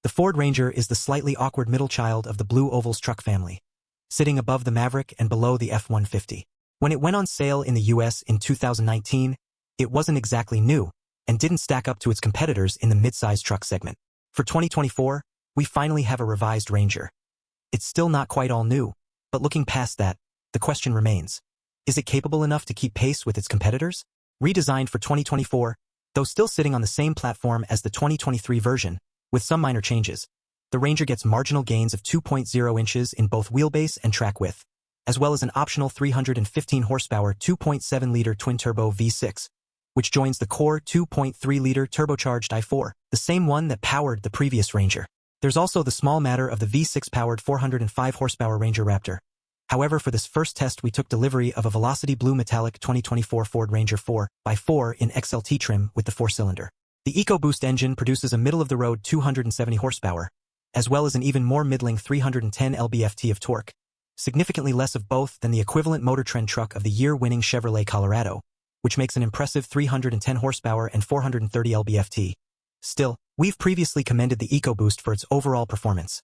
The Ford Ranger is the slightly awkward middle child of the Blue Ovals truck family, sitting above the Maverick and below the F-150. When it went on sale in the US in 2019, it wasn't exactly new and didn't stack up to its competitors in the mid-size truck segment. For 2024, we finally have a revised Ranger. It's still not quite all new, but looking past that, the question remains, is it capable enough to keep pace with its competitors? Redesigned for 2024, though still sitting on the same platform as the 2023 version, with some minor changes, the Ranger gets marginal gains of 2.0 inches in both wheelbase and track width, as well as an optional 315 horsepower 2.7-liter twin-turbo V6, which joins the core 2.3-liter turbocharged i4, the same one that powered the previous Ranger. There's also the small matter of the V6-powered 405 horsepower Ranger Raptor. However, for this first test we took delivery of a Velocity Blue Metallic 2024 Ford Ranger 4x4 in XLT trim with the 4-cylinder. The EcoBoost engine produces a middle-of-the-road 270 horsepower, as well as an even more middling 310 lb-ft of torque, significantly less of both than the equivalent Motor Trend truck of the year-winning Chevrolet Colorado, which makes an impressive 310 horsepower and 430 lb-ft. Still, we've previously commended the EcoBoost for its overall performance.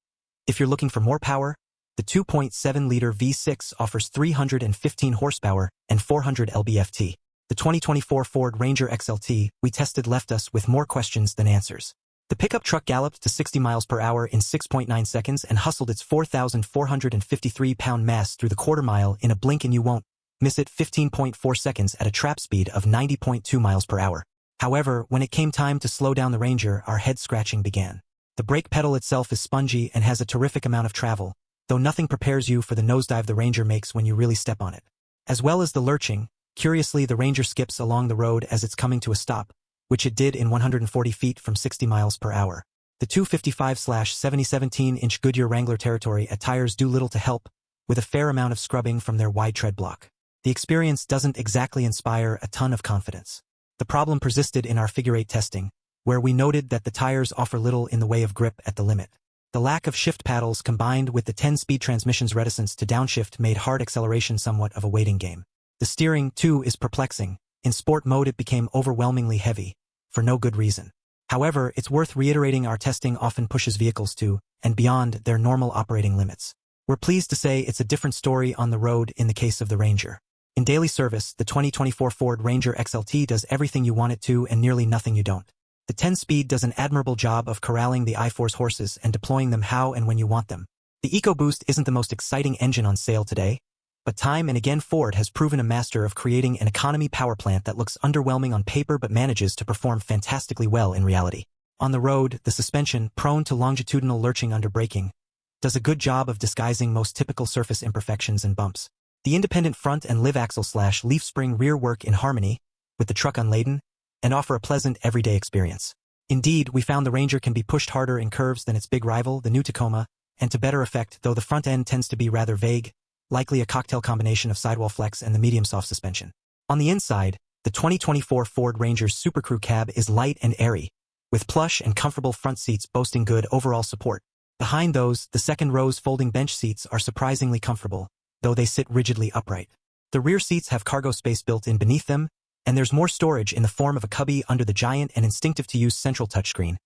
If you're looking for more power, the 2.7-liter V6 offers 315 horsepower and 400 lb-ft. The 2024 Ford Ranger XLT we tested left us with more questions than answers. The pickup truck galloped to 60 miles per hour in 6.9 seconds and hustled its 4,453-pound mass through the quarter mile in a blink and you won't miss it 15.4 seconds at a trap speed of 90.2 miles per hour. However, when it came time to slow down the Ranger, our head-scratching began. The brake pedal itself is spongy and has a terrific amount of travel, though nothing prepares you for the nosedive the Ranger makes when you really step on it. As well as the lurching, curiously the Ranger skips along the road as it's coming to a stop, which it did in 140 feet from 60 miles per hour. The 255/70 17-inch Goodyear Wrangler territory at tires do little to help, with a fair amount of scrubbing from their wide tread block. The experience doesn't exactly inspire a ton of confidence. The problem persisted in our figure-8 testing, where we noted that the tires offer little in the way of grip at the limit. The lack of shift paddles combined with the 10-speed transmission's reticence to downshift made hard acceleration somewhat of a waiting game. The steering, too, is perplexing. In sport mode it became overwhelmingly heavy, for no good reason. However, it's worth reiterating our testing often pushes vehicles to, and beyond, their normal operating limits. We're pleased to say it's a different story on the road in the case of the Ranger. In daily service, the 2024 Ford Ranger XLT does everything you want it to and nearly nothing you don't. The 10-speed does an admirable job of corralling the i4's horses and deploying them how and when you want them. The EcoBoost isn't the most exciting engine on sale today, but time and again Ford has proven a master of creating an economy power plant that looks underwhelming on paper but manages to perform fantastically well in reality. On the road, the suspension, prone to longitudinal lurching under braking, does a good job of disguising most typical surface imperfections and bumps. The independent front and live axle/leaf spring rear work in harmony with the truck unladen and offer a pleasant everyday experience. Indeed, we found the Ranger can be pushed harder in curves than its big rival, the new Tacoma, and to better effect, though the front end tends to be rather vague, likely a cocktail combination of sidewall flex and the medium soft suspension. On the inside, the 2024 Ford Ranger's SuperCrew cab is light and airy, with plush and comfortable front seats boasting good overall support. Behind those, the second row's folding bench seats are surprisingly comfortable, though they sit rigidly upright. The rear seats have cargo space built in beneath them, and there's more storage in the form of a cubby under the giant and instinctive-to-use central touchscreen,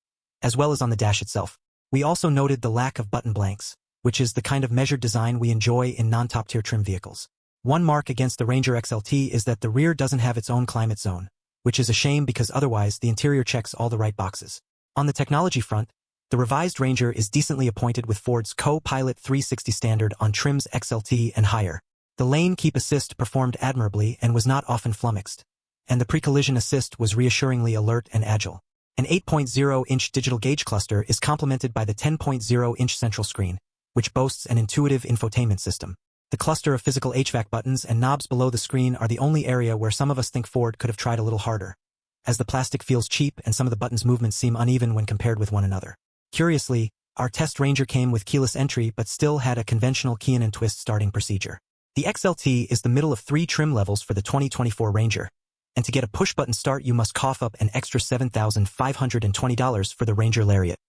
as well as on the dash itself. We also noted the lack of button blanks, which is the kind of measured design we enjoy in non-top-tier trim vehicles. One mark against the Ranger XLT is that the rear doesn't have its own climate zone, which is a shame because otherwise the interior checks all the right boxes. On the technology front, the revised Ranger is decently appointed with Ford's Co-Pilot 360 standard on trims XLT and higher. The lane keep assist performed admirably and was not often flummoxed, and the pre-collision assist was reassuringly alert and agile. An 8.0-inch digital gauge cluster is complemented by the 10.0-inch central screen, which boasts an intuitive infotainment system. The cluster of physical HVAC buttons and knobs below the screen are the only area where some of us think Ford could have tried a little harder, as the plastic feels cheap and some of the buttons' movements seem uneven when compared with one another. Curiously, our test Ranger came with keyless entry but still had a conventional key in and twist starting procedure. The XLT is the middle of 3 trim levels for the 2024 Ranger, and to get a push-button start you must cough up an extra $7,520 for the Ranger Lariat.